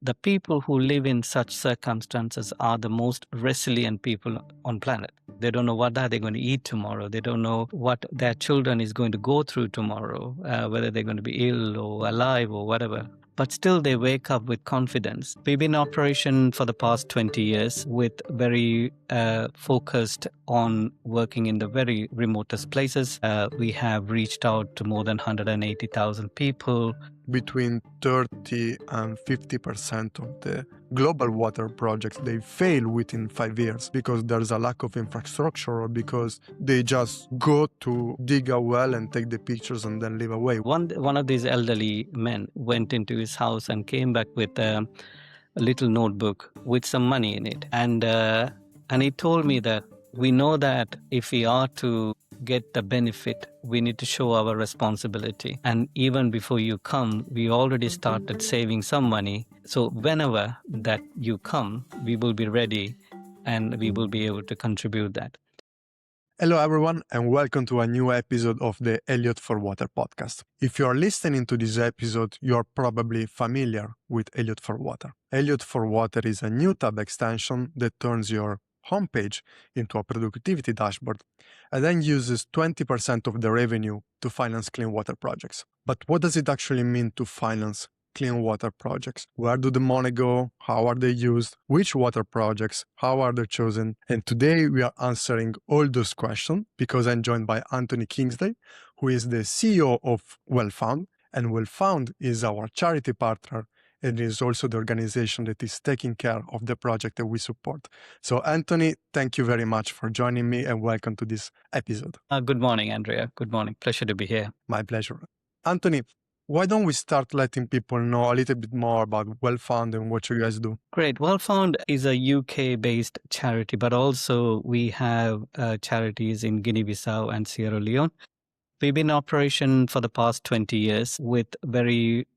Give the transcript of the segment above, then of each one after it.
The people who live in such circumstances are the most resilient people on planet. They don't know what are they going to eat tomorrow. They don't know what their children is going to go through tomorrow, whether they're going to be ill or alive or whatever. But still they wake up with confidence. We've been in operation for the past 20 years with very focused on working in the very remotest places. We have reached out to more than 180,000 people. Between 30 and 50% of the global water projects, they fail within 5 years because there's a lack of infrastructure or because they just go to dig a well and take the pictures and then leave away. One of these elderly men went into his house and came back with a little notebook with some money in it. And he told me that we know that if we are to get the benefit, we need to show our responsibility. And even before you come, we already started saving some money. So whenever that you come, we will be ready and we will be able to contribute that. Hello everyone and welcome to a new episode of the Elliot for Water podcast. If you are listening to this episode, you are probably familiar with Elliot for Water. Elliot for Water is a new tab extension that turns your homepage into a productivity dashboard and then uses 20% of the revenue to finance clean water projects. But what does it actually mean to finance clean water projects? Where do the money go? How are they used? Which water projects? How are they chosen? And today we are answering all those questions because I'm joined by Antony Kingsley, who is the CEO of WellFound. And WellFound is our charity partner and is also the organization that is taking care of the project that we support. So Antony, thank you very much for joining me and welcome to this episode. Good morning, Andrea. Good morning. Pleasure to be here. My pleasure. Antony, why don't we start letting people know a little bit more about WellFound and what you guys do? Great. WellFound is a UK-based charity, but also we have charities in Guinea-Bissau and Sierra Leone. We've been in operation for the past 20 years with very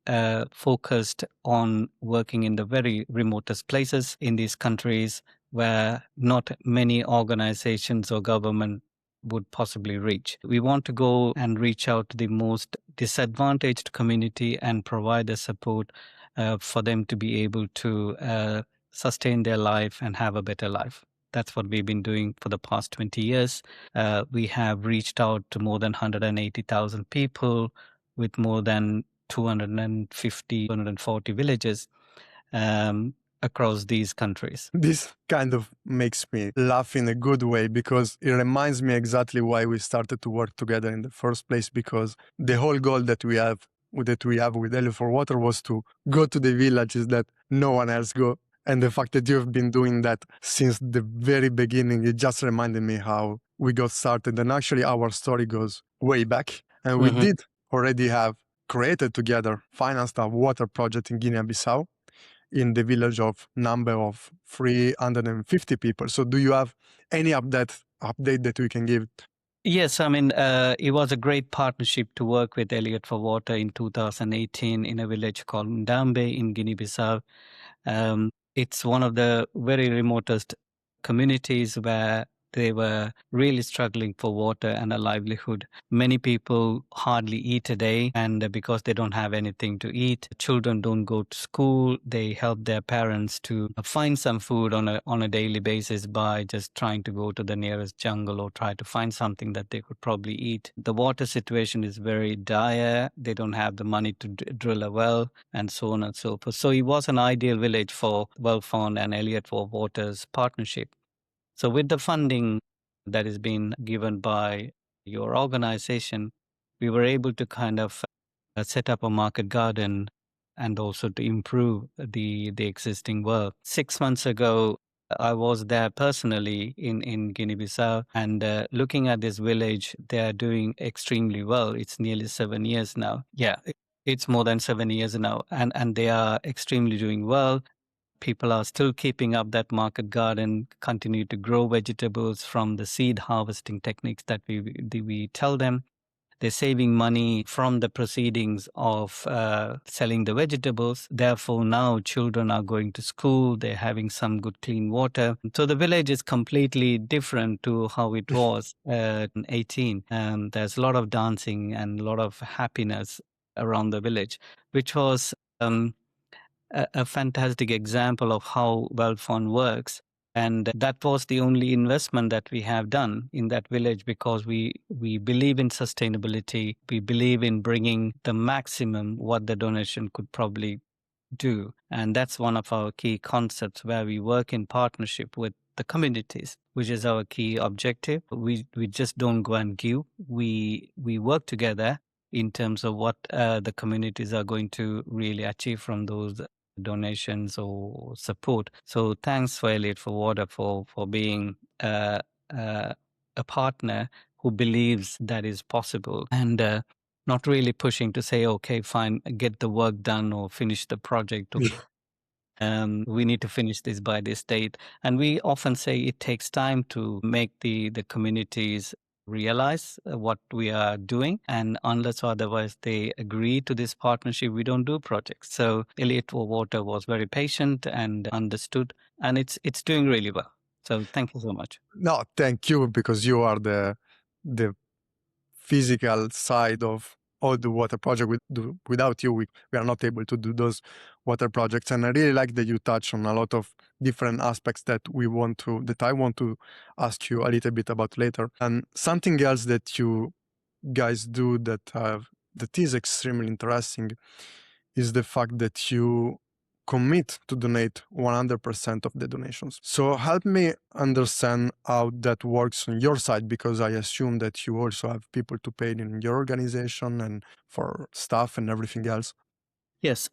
focused on working in the very remotest places in these countries where not many organizations or government would possibly reach. We want to go and reach out to the most disadvantaged community and provide the support for them to be able to sustain their life and have a better life. That's what we've been doing for the past 20 years. We have reached out to more than 180,000 people with more than 240 villages across these countries. This kind of makes me laugh in a good way because it reminds me exactly why we started to work together in the first place, because the whole goal that we have with Elliot for Water was to go to the villages that no one else go. And the fact that you've been doing that since the very beginning, it just reminded me how we got started. And actually our story goes way back. And we did already have created together, financed a water project in Guinea-Bissau in the village of number of 350 people. So do you have any update that we can give? Yes, I mean, it was a great partnership to work with Elliot for Water in 2018 in a village called Ndambe in Guinea-Bissau. It's one of the very remotest communities where they were really struggling for water and a livelihood. Many people hardly eat a day, and because they don't have anything to eat, children don't go to school. They help their parents to find some food on a daily basis by just trying to go to the nearest jungle or try to find something that they could probably eat. The water situation is very dire. They don't have the money to drill a well, and so on and so forth. So it was an ideal village for WellFound and Elliot for Water's partnership. So with the funding that is being given by your organization, we were able to kind of set up a market garden and also to improve the existing well. 6 months ago, I was there personally in Guinea-Bissau, and looking at this village, they are doing extremely well. It's nearly 7 years now. Yeah, it's more than 7 years now, and they are extremely doing well. People are still keeping up that market garden, continue to grow vegetables from the seed harvesting techniques that we tell them. They're saving money from the proceedings of selling the vegetables. Therefore, now children are going to school. They're having some good clean water. So the village is completely different to how it was in 18. There's a lot of dancing and a lot of happiness around the village, which was a fantastic example of how WellFound works. And that was the only investment that we have done in that village, because we believe in sustainability. We believe in bringing the maximum what the donation could probably do. And that's one of our key concepts, where we work in partnership with the communities, which is our key objective. We just don't go and give. We work together in terms of what the communities are going to really achieve from those donations or support. So thanks for Elliot for Water for being a partner who believes that is possible, and not really pushing to say, okay, fine, get the work done or finish the project. We need to finish this by this date. And we often say it takes time to make the communities realize what we are doing. And unless or otherwise they agree to this partnership, we don't do projects. So Elliot Water was very patient and understood, and it's doing really well. So thank you so much. No, thank you, because you are the physical side of all the water project. Without you, we are not able to do those water projects. And I really like that you touch on a lot of different aspects that I want to ask you a little bit about later. And something else that you guys do that is extremely interesting is the fact that you commit to donate 100% of the donations. So help me understand how that works on your side, because I assume that you also have people to pay in your organization and for staff and everything else. Yes,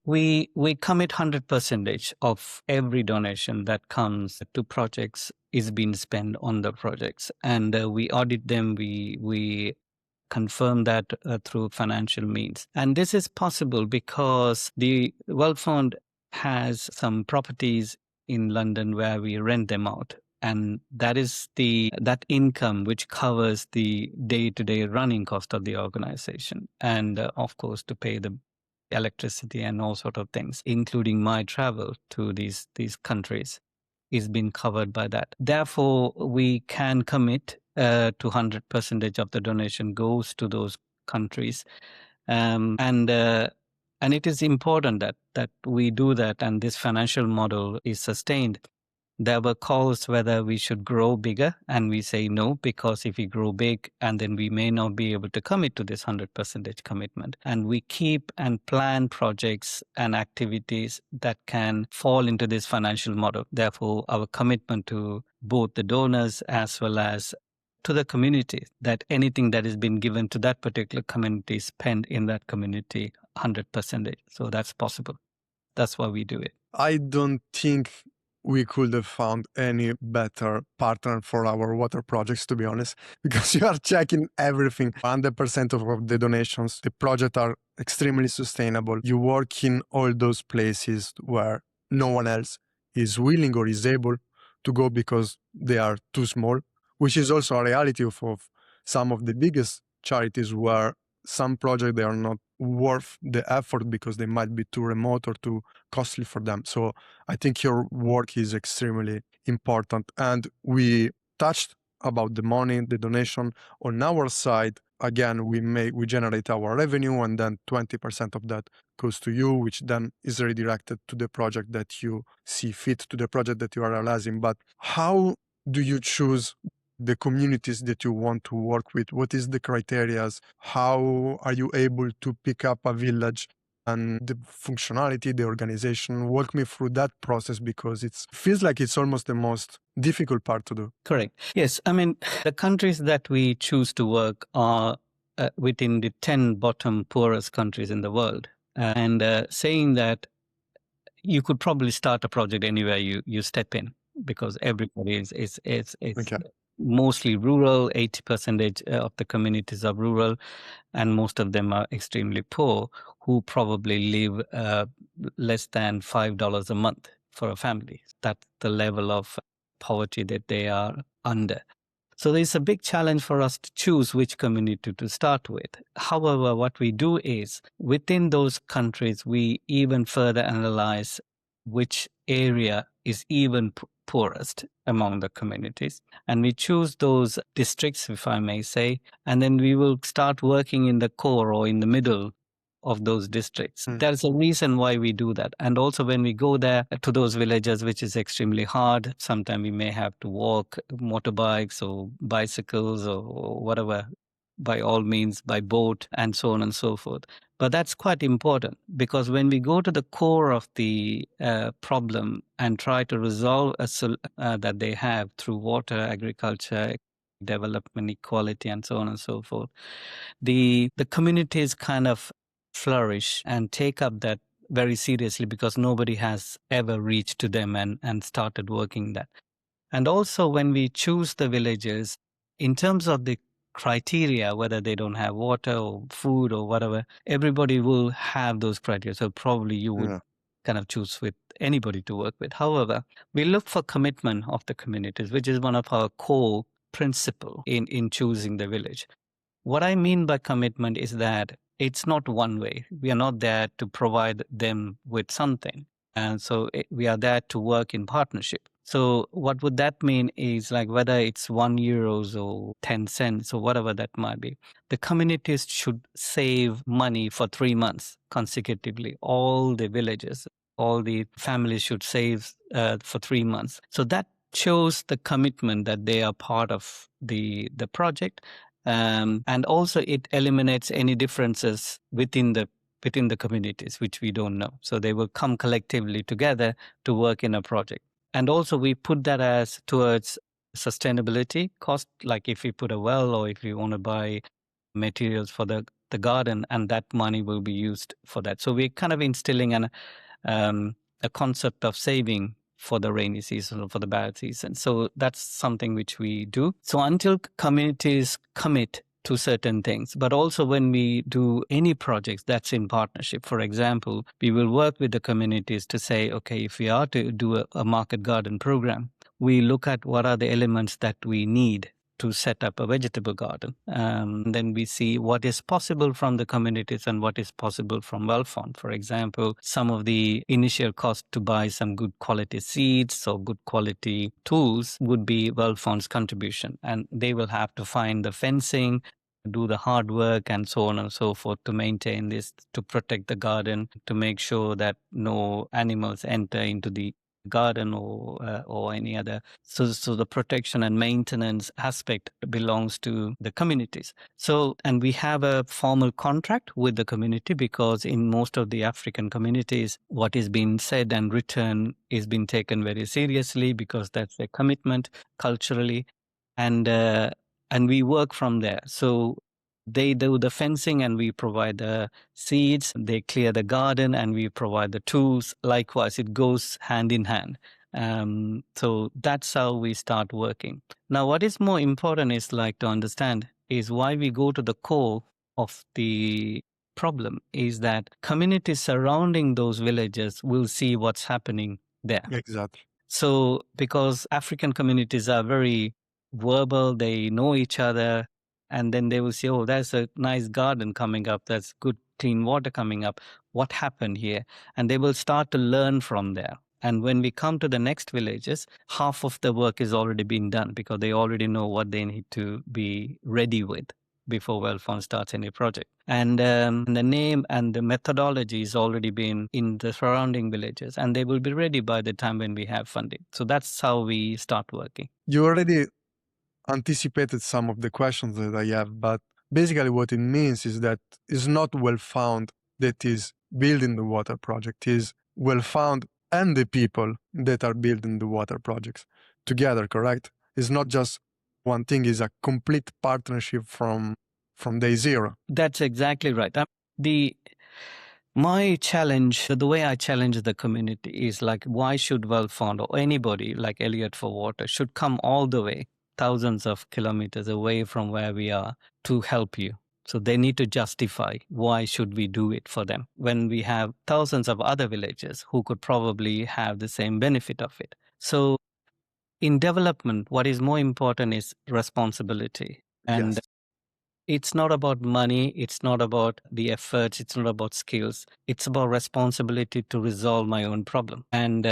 we commit 100% of every donation that comes to projects is being spent on the projects, and we audit them. We confirm that through financial means, and this is possible because the WellFound has some properties in London where we rent them out. And that is that income which covers the day-to-day running cost of the organization, and of course to pay the electricity and all sort of things, including my travel to these countries, is being covered by that. Therefore, we can commit to 100% of the donation goes to those countries, and it is important that we do that, and this financial model is sustained. There were calls whether we should grow bigger, and we say no, because if we grow big, and then we may not be able to commit to this 100% commitment. And we keep and plan projects and activities that can fall into this financial model. Therefore, our commitment to both the donors as well as to the community, that anything that has been given to that particular community is spent in that community 100%. So that's possible. That's why we do it. I don't think we could have found any better partner for our water projects, to be honest, because you are checking everything. 100% of the donations, the projects are extremely sustainable. You work in all those places where no one else is willing or is able to go because they are too small, which is also a reality of some of the biggest charities, where some projects, they are not worth the effort because they might be too remote or too costly for them. So I think your work is extremely important. And we touched about the money, the donation. On our side, again, we generate our revenue, and then 20% of that goes to you, which then is redirected to the project that you see fit, to the project that you are realizing. But how do you choose the communities that you want to work with? What is the criteria? How are you able to pick up a village and the functionality, the organization? Walk me through that process, because it feels like it's almost the most difficult part to do. Correct. Yes. I mean, the countries that we choose to work are within the 10 bottom poorest countries in the world. Saying that, you could probably start a project anywhere you step in, because everybody is Okay. mostly rural. 80% of the communities are rural, and most of them are extremely poor, who probably live less than $5 a month for a family. That's the level of poverty that they are under. So there's a big challenge for us to choose which community to start with. However, what we do is, within those countries, we even further analyze which area is even poorest among the communities. And we choose those districts, if I may say, and then we will start working in the core or in the middle of those districts. There's a reason why we do that. And also when we go there to those villages, which is extremely hard, sometimes we may have to walk motorbikes or bicycles or whatever, by all means, by boat and so on and so forth. But that's quite important, because when we go to the core of the problem and try to resolve that they have through water, agriculture, development, equality, and so on and so forth, the communities kind of flourish and take up that very seriously, because nobody has ever reached to them and started working that. And also when we choose the villages, in terms of the criteria, whether they don't have water or food or whatever, everybody will have those criteria. So probably you would kind of choose with anybody to work with. However, we look for commitment of the communities, which is one of our core principle in choosing the village. What I mean by commitment is that it's not one way. We are not there to provide them with something. And so we are there to work in partnership. So what would that mean is, like, whether it's €1 or 10 cents or whatever that might be, the communities should save money for 3 months consecutively. All the villages, all the families should save for 3 months. So that shows the commitment that they are part of the project. And also it eliminates any differences within the communities, which we don't know. So they will come collectively together to work in a project. And also we put that as towards sustainability cost, like if we put a well or if we want to buy materials for the garden, and that money will be used for that. So we're kind of instilling a concept of saving for the rainy season or for the bad season. So that's something which we do. So until communities commit to certain things, but also when we do any projects that's in partnership. For example, we will work with the communities to say, okay, if we are to do a market garden program, we look at what are the elements that we need to set up a vegetable garden. Then we see what is possible from the communities and what is possible from WellFound. For example, some of the initial cost to buy some good quality seeds or good quality tools would be WellFound's contribution. And they will have to find the fencing, do the hard work and so on and so forth to maintain this, to protect the garden, to make sure that no animals enter into the garden or any other. So the protection and maintenance aspect belongs to the communities. So, and we have a formal contract with the community, because in most of the African communities, what is being said and written is being taken very seriously, because that's their commitment culturally. And we work from there. So they do the fencing and we provide the seeds. They clear the garden and we provide the tools. Likewise, it goes hand in hand. So that's how we start working. Now, what is more important is, like, to understand is why we go to the core of the problem is that communities surrounding those villages will see what's happening there. Exactly. So because African communities are very verbal, they know each other, and then they will say, oh, there's a nice garden coming up, that's good clean water coming up. What happened here? And they will start to learn from there. And when we come to the next villages, half of the work is already been done, because they already know what they need to be ready with before WellFound starts any project. And the name and the methodology is already been in the surrounding villages, and they will be ready by the time when we have funding. So that's how we start working. You already anticipated some of the questions that I have, but basically what it means is that it's not WellFound that is building the water project, is WellFound and the people that are building the water projects together, correct? It's not just one thing, it's a complete partnership from day zero. That's exactly right. My challenge, the way I challenge the community is, like, why should WellFound or anybody like Elliot for Water should come all the way, thousands of kilometers away from where we are, to help you? So they need to justify why should we do it for them when we have thousands of other villages who could probably have the same benefit of it. So in development, what is more important is responsibility. And Yes. it's not about money, it's not about the efforts, it's not about skills. It's about responsibility to resolve my own problem. And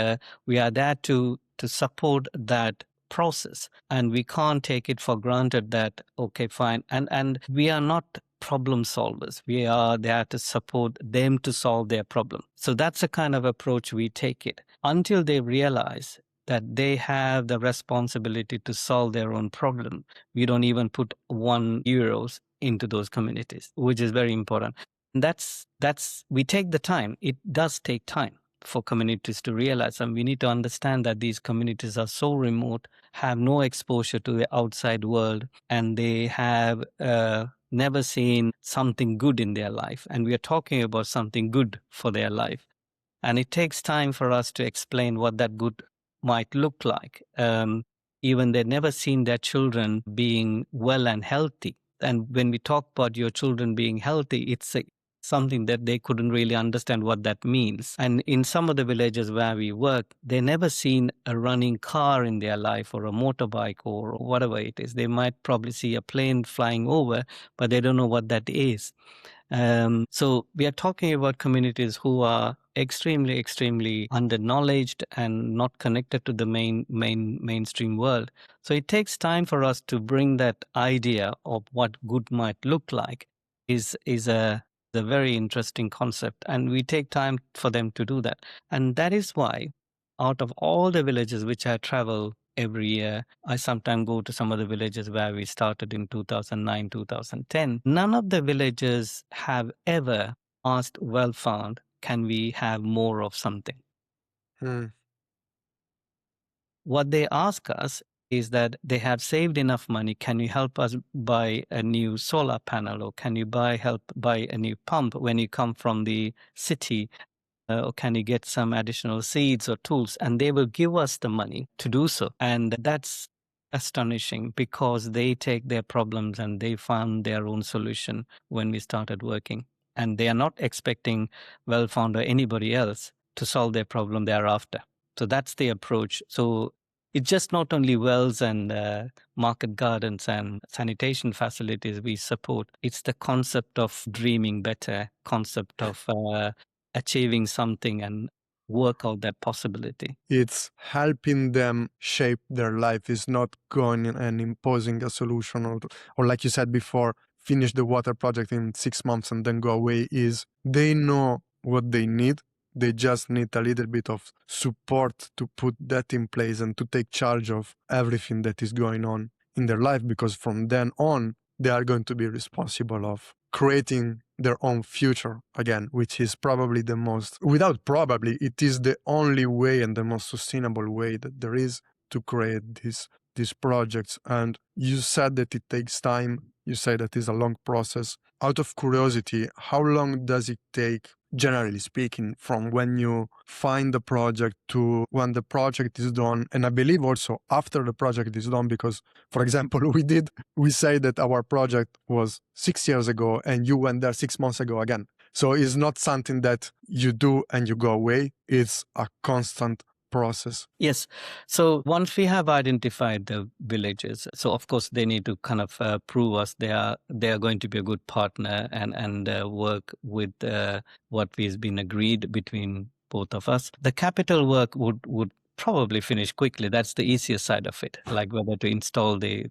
we are there to support that process. And we can't take it for granted that, okay, fine. And we are not problem solvers. We are there to support them to solve their problem. So that's the kind of approach we take it until they realize that they have the responsibility to solve their own problem. We don't even put €1 into those communities, which is very important. And that's we take the time. It does take time for communities to realize, and we need to understand that these communities are so remote, have no exposure to the outside world, and they have never seen something good in their life. And we are talking about something good for their life. And it takes time for us to explain what that good might look like. Even they've never seen their children being well and healthy. And when we talk about your children being healthy, it's something that they couldn't really understand what that means. And in some of the villages where we work, they never seen a running car in their life or a motorbike or whatever it is. They might probably see a plane flying over, but they don't know what that is. So we are talking about communities who are extremely underknowledged and not connected to the mainstream world. So it takes time for us to bring that idea of what good might look like is a very interesting concept, and we take time for them to do that. And that is why out of all the villages which I travel every year, I sometimes go to some of the villages where we started in 2009, 2010. None of the villages have ever asked WellFound, can we have more of something? What they ask us is that they have saved enough money. Can you help us buy a new solar panel, or can you help buy a new pump when you come from the city? Or can you get some additional seeds or tools? And they will give us the money to do so. And that's astonishing, because they take their problems and they found their own solution when we started working. And they are not expecting WellFound or anybody else to solve their problem thereafter. So that's the approach. So it's just not only wells and market gardens and sanitation facilities we support. It's the concept of dreaming better, concept of achieving something and work out that possibility. It's helping them shape their life. It's not going and imposing a solution, or like you said before, finish the water project in 6 months and then go away. Is they know what they need. They just need a little bit of support to put that in place and to take charge of everything that is going on in their life, because from then on, they are going to be responsible of creating their own future again, which is probably the most, without probably, it is the only way and the most sustainable way that there is to create these projects. And you said that it takes time. You say that it's a long process. Out of curiosity, how long does it take, generally speaking, from when you find the project to when the project is done? And I believe also after the project is done, because, for example, we say that our project was 6 years ago and you went there 6 months ago again. So it's not something that you do and you go away. It's a constant process. Yes. So once we have identified the villages, so of course they need to kind of prove us they are going to be a good partner and work with what has been agreed between both of us. The capital work would probably finish quickly. That's the easiest side of it, like whether to install the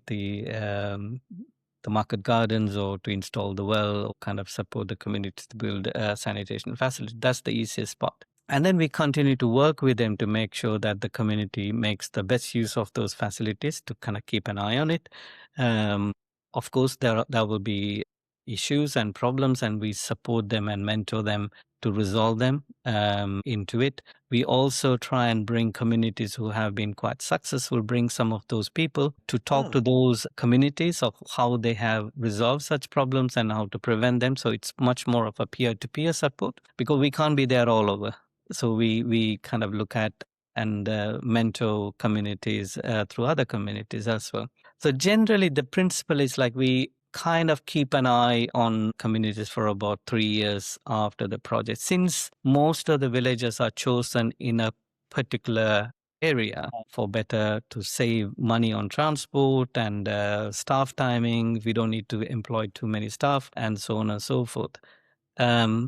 market gardens or to install the well or kind of support the community to build sanitation facilities. That's the easiest part. And then we continue to work with them to make sure that the community makes the best use of those facilities, to kind of keep an eye on it. Of course, there will be issues and problems, and we support them and mentor them to resolve them into it. We also try and bring communities who have been quite successful, bring some of those people to talk to those communities of how they have resolved such problems and how to prevent them. So it's much more of a peer-to-peer support, because we can't be there all over. So we kind of look at and mentor communities through other communities as well. So generally the principle is like we kind of keep an eye on communities for about 3 years after the project. Since most of the villages are chosen in a particular area for better to save money on transport and staff timing, we don't need to employ too many staff and so on and so forth.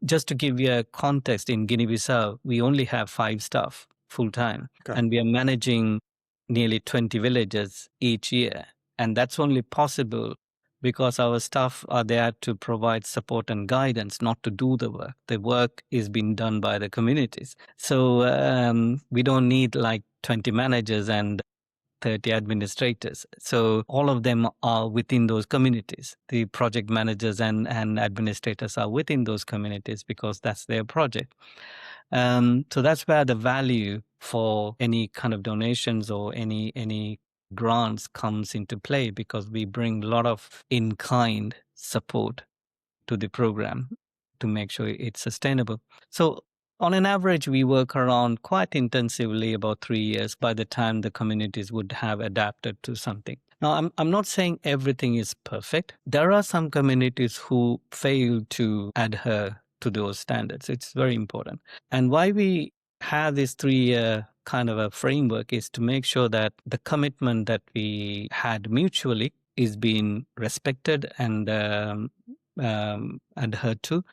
Just to give you a context, in Guinea-Bissau, we only have 5 staff full-time, and we are managing nearly 20 villages each year. And that's only possible because our staff are there to provide support and guidance, not to do the work. The work is being done by the communities. So we don't need like 20 managers and 30 administrators. So all of them are within those communities. The project managers and administrators are within those communities because that's their project. So that's where the value for any kind of donations or any grants comes into play, because we bring a lot of in-kind support to the program to make sure it's sustainable. So on an average, we work around quite intensively about 3 years by the time the communities would have adapted to something. Now, I'm not saying everything is perfect. There are some communities who fail to adhere to those standards. It's very important. And why we have this 3-year kind of a framework is to make sure that the commitment that we had mutually is being respected and adhered to.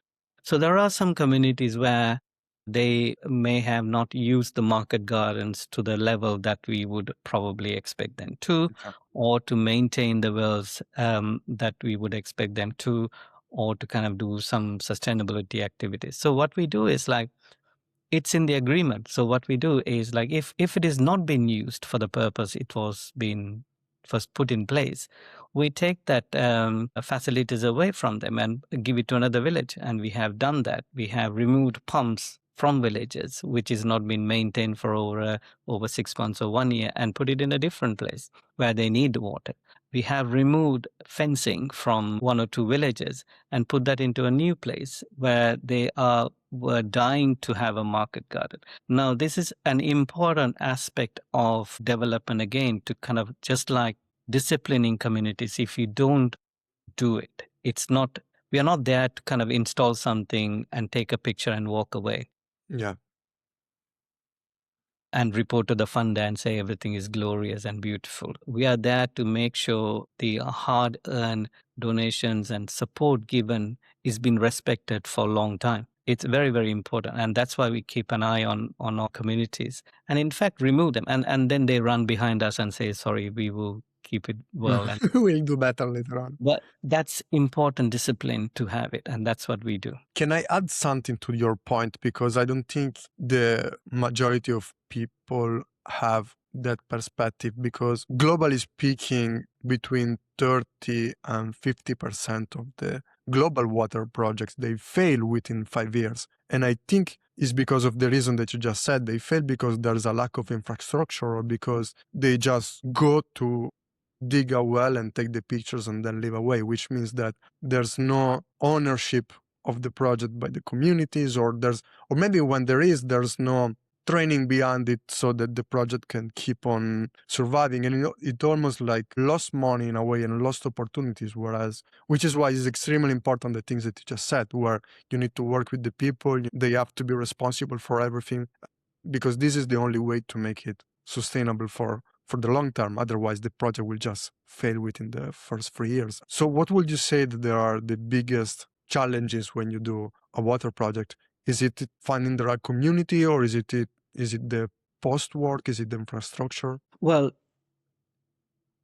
So there are some communities where they may have not used the market gardens to the level that we would probably expect them to, Okay. or to maintain the wells that we would expect them to, or to kind of do some sustainability activities. So what we do is like, it's in the agreement. So what we do is like, if it is not being used for the purpose it was being first put in place, we take that facilities away from them and give it to another village. And we have done that. We have removed pumps from villages, which is not been maintained for over 6 months or 1 year, and put it in a different place where they need water. We have removed fencing from 1 or 2 villages and put that into a new place where they were dying to have a market garden. Now, this is an important aspect of development again, to kind of just like disciplining communities. If you don't do it, we are not there to kind of install something and take a picture and walk away. Yeah. And report to the funder and say everything is glorious and beautiful. We are there to make sure the hard-earned donations and support given is being respected for a long time. It's very, very important. And that's why we keep an eye on our communities and in fact remove them. And then they run behind us and say, sorry, we will keep it well. And We'll do better later on. but that's important discipline to have it. And that's what we do. Can I add something to your point? Because I don't think the majority of people have that perspective, because globally speaking, between 30 and 50% of the global water projects, they fail within 5 years. And I think it's because of the reason that you just said. They fail because there's a lack of infrastructure, or because they just go to dig a well and take the pictures and then leave away, which means that there's no ownership of the project by the communities, or maybe when there's no training behind it so that the project can keep on surviving. And it almost like lost money in a way and lost opportunities, which is why it's extremely important, the things that you just said, where you need to work with the people, they have to be responsible for everything, because this is the only way to make it sustainable for the long term. Otherwise, the project will just fail within the first 3 years. So what would you say that there are the biggest challenges when you do a water project? Is it finding the right community, or is it the post work? Is it the infrastructure? Well,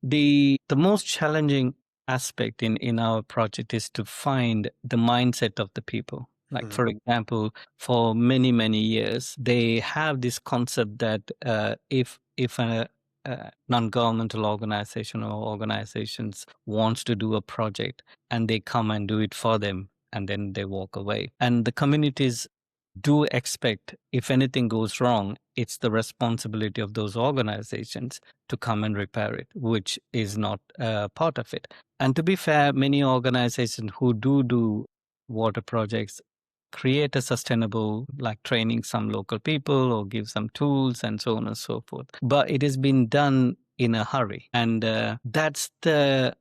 the most challenging aspect in our project is to find the mindset of the people. Like, for example, for many, many years, they have this concept that if a non-governmental organization or organizations wants to do a project and they come and do it for them and then they walk away. And the communities do expect, if anything goes wrong, it's the responsibility of those organizations to come and repair it, which is not part of it. And to be fair, many organizations who do water projects create a sustainable, like training some local people or give some tools and so on and so forth. But it has been done in a hurry. And that's the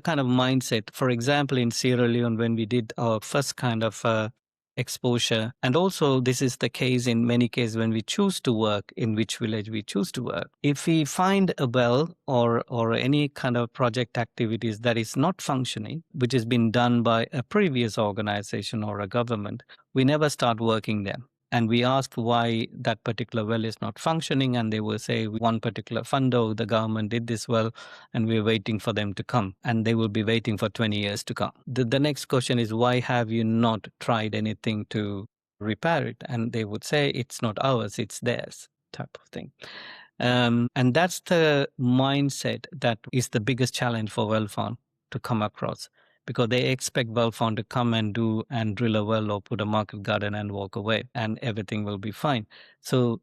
kind of mindset. For example, in Sierra Leone, when we did our first kind of exposure, and also this is the case in many cases when we choose to work, in which village we choose to work. If we find a well or any kind of project activities that is not functioning, which has been done by a previous organization or a government, we never start working there. And we asked why that particular well is not functioning, and they will say one particular fundo, the government did this well, and we're waiting for them to come, and they will be waiting for 20 years to come. The next question is, why have you not tried anything to repair it? And they would say, it's not ours, it's theirs, type of thing. And that's the mindset that is the biggest challenge for WellFound to come across, because they expect WellFound to come and do and drill a well or put a market garden and walk away and everything will be fine. So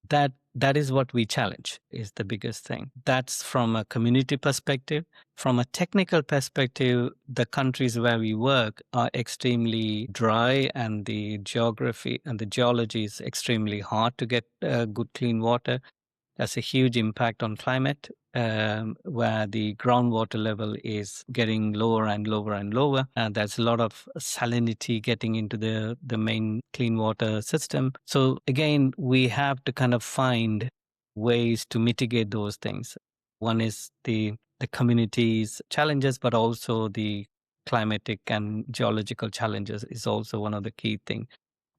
that is what we challenge, is the biggest thing. That's from a community perspective. From a technical perspective, the countries where we work are extremely dry, and the geography and the geology is extremely hard to get good clean water. That's a huge impact on climate, where the groundwater level is getting lower and lower and lower. And there's a lot of salinity getting into the main clean water system. So again, we have to kind of find ways to mitigate those things. One is the community's challenges, but also the climatic and geological challenges is also one of the key things,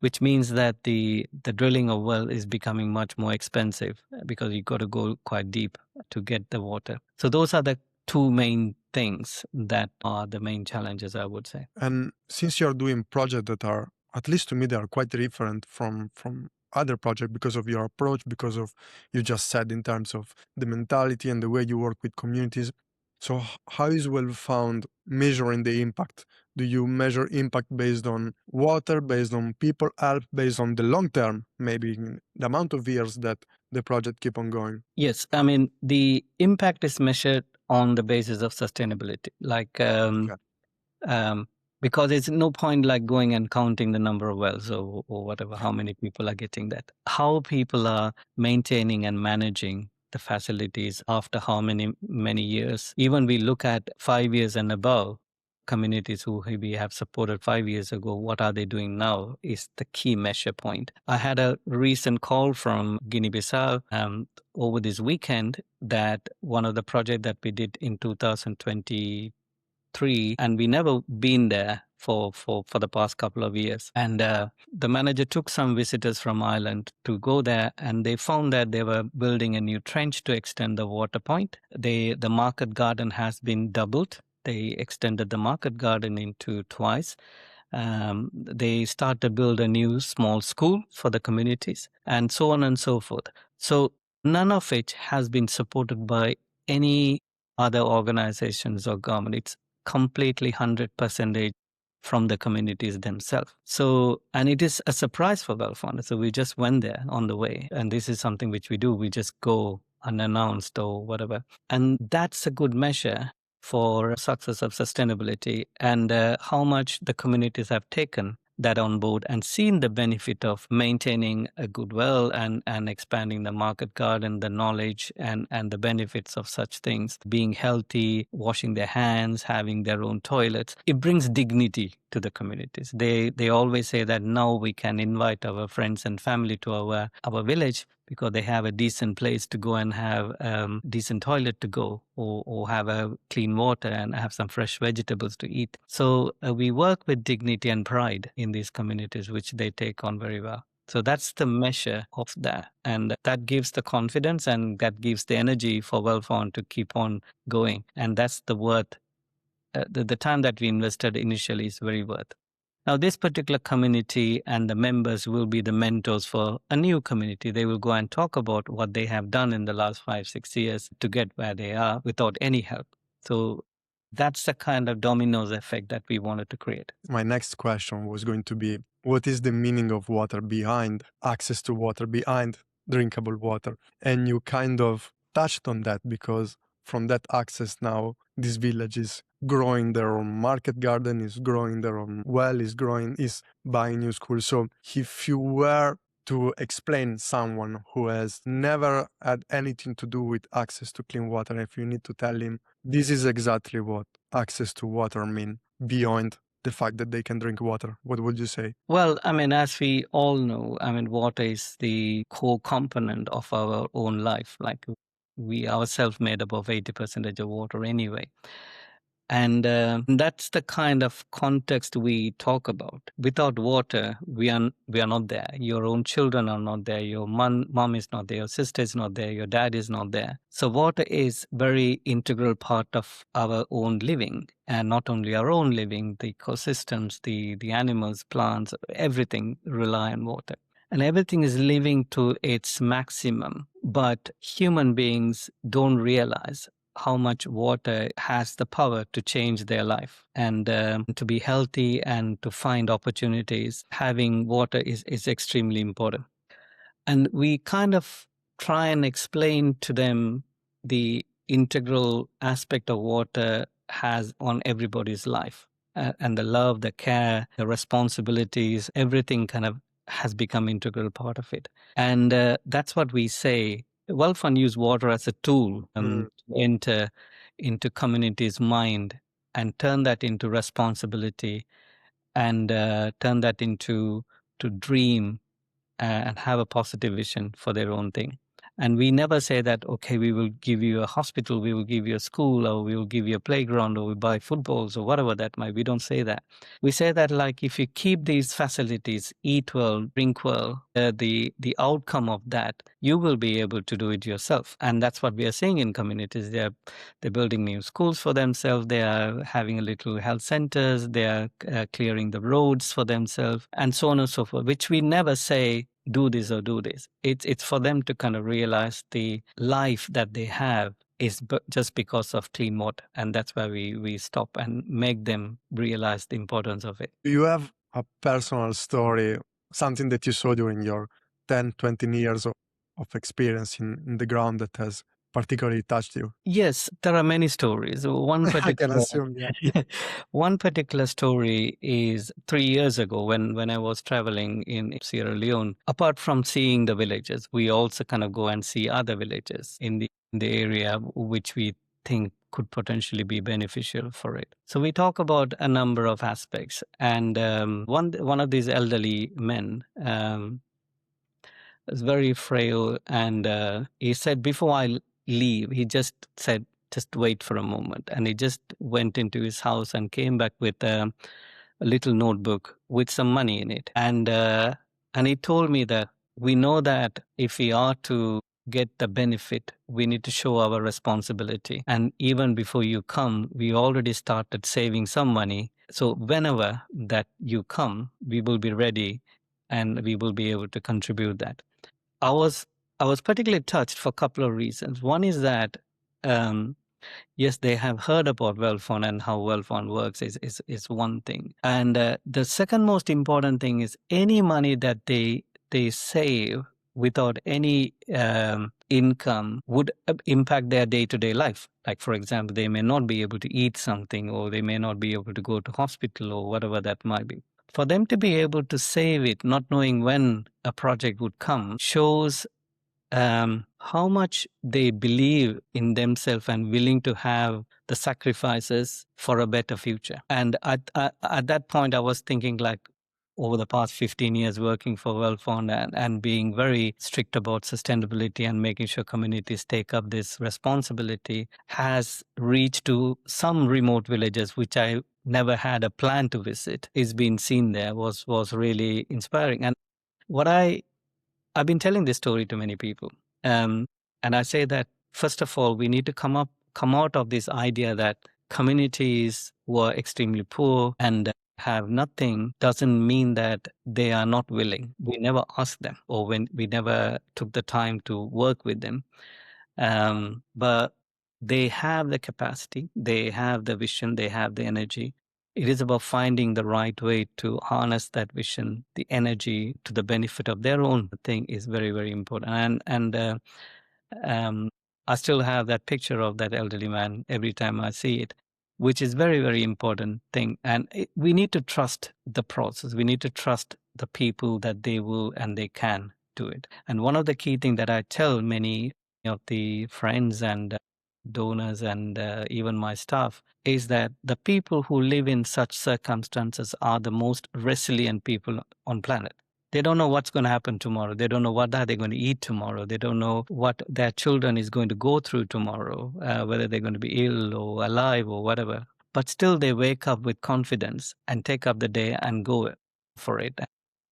which means that the drilling of well is becoming much more expensive because you got to go quite deep to get the water. So those are the two main things that are the main challenges, I would say. And since you're doing projects that are, at least to me, they are quite different from other projects because of your approach, because of you just said in terms of the mentality and the way you work with communities. So how is WellFound measuring the impact? Do you measure impact based on water, based on people help, based on the long term, maybe the amount of years that the project keep on going? Yes, I mean, the impact is measured on the basis of sustainability. Like, because it's no point like going and counting the number of wells or whatever, how many people are getting that. How people are maintaining and managing the facilities after how many years. Even we look at 5 years and above, communities who we have supported 5 years ago, what are they doing now is the key measure point. I had a recent call from Guinea-Bissau over this weekend, that one of the projects that we did in 2023, and we never been there for the past couple of years. And the manager took some visitors from Ireland to go there, and they found that they were building a new trench to extend the water point. The market garden has been doubled. They extended the market garden into twice. They start to build a new small school for the communities, and so on and so forth. So none of it has been supported by any other organizations or government. It's completely 100% from the communities themselves. So, and it is a surprise for WellFound. So we just went there on the way, and this is something which we do. We just go unannounced or whatever. And that's a good measure for success of sustainability, and how much the communities have taken that on board and seen the benefit of maintaining a good well and expanding the market garden, the knowledge and the benefits of such things, being healthy, washing their hands, having their own toilets. It brings dignity to the communities. They always say that now we can invite our friends and family to our village because they have a decent place to go and have decent toilet to go, or have a clean water and have some fresh vegetables to eat. So we work with dignity and pride in these communities, which they take on very well. So that's the measure of that. And that gives the confidence, and that gives the energy for WellFound to keep on going. And that's the worth. The time that we invested initially is very worth. Now, this particular community and the members will be the mentors for a new community. They will go and talk about what they have done in the last 5-6 years to get where they are without any help. So that's the kind of dominoes effect that we wanted to create. My next question was going to be, what is the meaning of water behind access to water, behind drinkable water? And you kind of touched on that, because from that access now, this village is growing their own market garden, is growing their own well, is buying new school. So if you were to explain someone who has never had anything to do with access to clean water, if you need to tell him, this is exactly what access to water mean beyond the fact that they can drink water, what would you say? Well, I mean, as we all know, I mean, water is the core component of our own life. Like, we ourselves made up of 80% of water anyway. And that's the kind of context we talk about. Without water, we are not there. Your own children are not there. Your mom is not there. Your sister is not there. Your dad is not there. So water is very integral part of our own living, and not only our own living. The ecosystems, the animals, plants, everything rely on water. And everything is living to its maximum. But human beings don't realize how much water has the power to change their life. And to be healthy and to find opportunities, having water is extremely important. And we kind of try and explain to them the integral aspect of water has on everybody's life. And the love, the care, the responsibilities, everything kind of has become integral part of it. And that's what we say. WellFound use water as a tool to enter into community's mind and turn that into responsibility, and turn that into to dream and have a positive vision for their own thing. And we never say that, okay, we will give you a hospital, we will give you a school, or we will give you a playground, or we buy footballs, or whatever that might be. We don't say that. We say that, like, if you keep these facilities, eat well, drink well, the outcome of that, you will be able to do it yourself. And that's what we are seeing in communities. They're building new schools for themselves. They are having a little health centers. They are clearing the roads for themselves, and so on and so forth, which we never say, do this or do this. It's for them to kind of realize the life that they have is just because of clean water. And that's why we stop and make them realize the importance of it. Do you have a personal story, something that you saw during your 10, 20 years of experience in the ground that has particularly touched you? Yes, there are many stories. One I can particular, assume, yeah. one particular story is 3 years ago when I was traveling in Sierra Leone. Apart from seeing the villages, we also kind of go and see other villages in the area which we think could potentially be beneficial for it. So we talk about a number of aspects, and one of these elderly men was very frail, and he said, before I leave, he just said, just wait for a moment. And he just went into his house and came back with a little notebook with some money in it. And he told me that we know that if we are to get the benefit, we need to show our responsibility. And even before you come, we already started saving some money. So whenever that you come, we will be ready and we will be able to contribute that. I was particularly touched for a couple of reasons. One is that yes, they have heard about WellFound and how WellFound works is one thing, and the second most important thing is any money that they save without any income would impact their day-to-day life. Like, for example, they may not be able to eat something, or they may not be able to go to hospital, or whatever that might be. For them to be able to save it, not knowing when a project would come, shows how much they believe in themselves and willing to have the sacrifices for a better future. And at that point, I was thinking, like, over the past 15 years working for WellFound and being very strict about sustainability and making sure communities take up this responsibility has reached to some remote villages, which I never had a plan to visit. It's been seen there was really inspiring. And what I've been telling this story to many people. And I say that, first of all, we need to come out of this idea that communities who are extremely poor and have nothing doesn't mean that they are not willing. We never asked them, or when we never took the time to work with them. But they have the capacity, they have the vision, they have the energy. It is about finding the right way to harness that vision, the energy, to the benefit of their own thing is very, very important. And I still have that picture of that elderly man every time I see it, which is very, very important thing. And we need to trust the process. We need to trust the people that they will and they can do it. And one of the key things that I tell many of the friends and donors and even my staff is that the people who live in such circumstances are the most resilient people on planet. They don't know what's going to happen tomorrow. They don't know what are they going to eat tomorrow. They don't know what their children is going to go through tomorrow, whether they're going to be ill or alive or whatever. but still they wake up with confidence and take up the day and go for it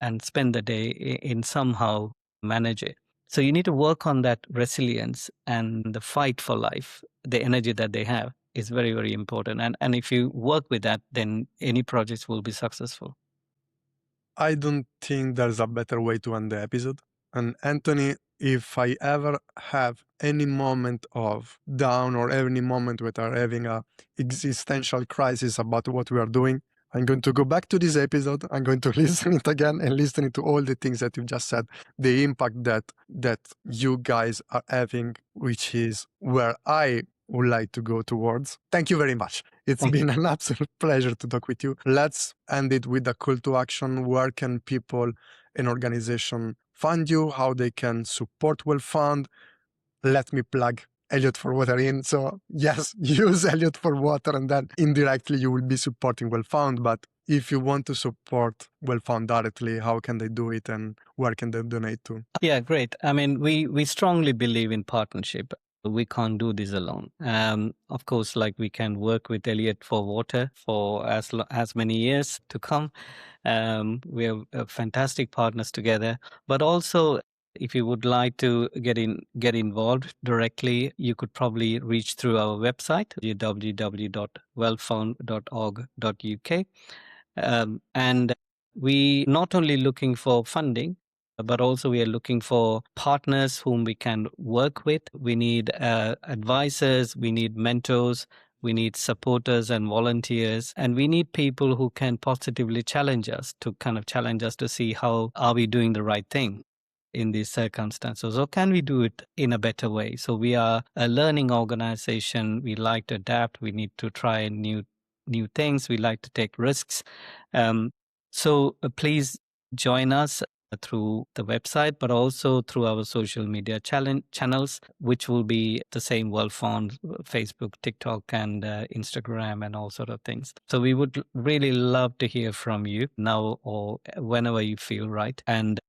and spend the day in somehow manage it. So you need to work on that resilience and the fight for life. The energy that they have is very, very important. And if you work with that, then any projects will be successful. I don't think there's a better way to end the episode. And Anthony, if I ever have any moment of down or any moment where I'm having a existential crisis about what we are doing, I'm going to go back to this episode. I'm going to listen it again and listen to all the things that you just said, the impact that you guys are having, which is where I would like to go towards. Thank you very much. It's Thank been an absolute pleasure to talk with you. Let's end it with a call to action. Where can people and organization find you? How they can support WellFound? Let me plug Elliot for Water in. So yes, use Elliot for Water, and then indirectly you will be supporting WellFound. But if you want to support WellFound directly, how can they do it and where can they donate to? Yeah, great. I mean, we strongly believe in partnership. We can't do this alone. Of course, like we can work with Elliot for Water for as many years to come. We are fantastic partners together. But also, if you would like to get involved directly, you could probably reach through our website, www.wellfound.org.uk. And we not only looking for funding, but also we are looking for partners whom we can work with. We need advisors, we need mentors, we need supporters and volunteers, and we need people who can positively challenge us, to kind of challenge us to see how are we doing the right thing in these circumstances, or can we do it in a better way? So we are a learning organization. We like to adapt. We need to try new things. We like to take risks. So please join us through the website, but also through our social media channels, which will be the same WellFound, Facebook, TikTok, and Instagram, and all sort of things. So we would really love to hear from you now or whenever you feel right. And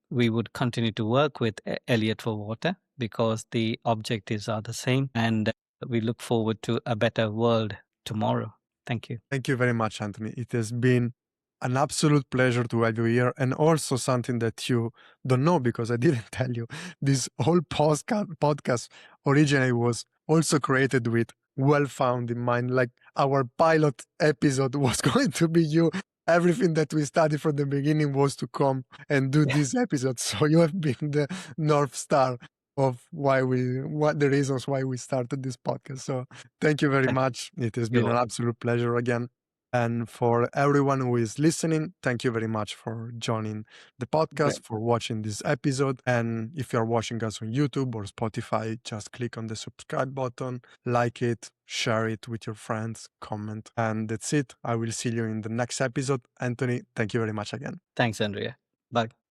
we would continue to work with Elliot for Water because the objectives are the same. And we look forward to a better world tomorrow. Thank you. Thank you very much, Anthony. It has been an absolute pleasure to have you here, and also something that you don't know because I didn't tell you. This whole podcast originally was also created with WellFound in mind. Like our pilot episode was going to be you. Everything that we studied from the beginning was to come and do this episode. So you have been the North Star of what the reasons why we started this podcast. So thank you very much. It has been an absolute pleasure again. And for everyone who is listening, thank you very much for joining the podcast, for watching this episode. And if you're watching us on YouTube or Spotify, just click on the subscribe button, like it, share it with your friends, comment. And that's it. I will see you in the next episode. Anthony, thank you very much again. Thanks, Andrea. Bye.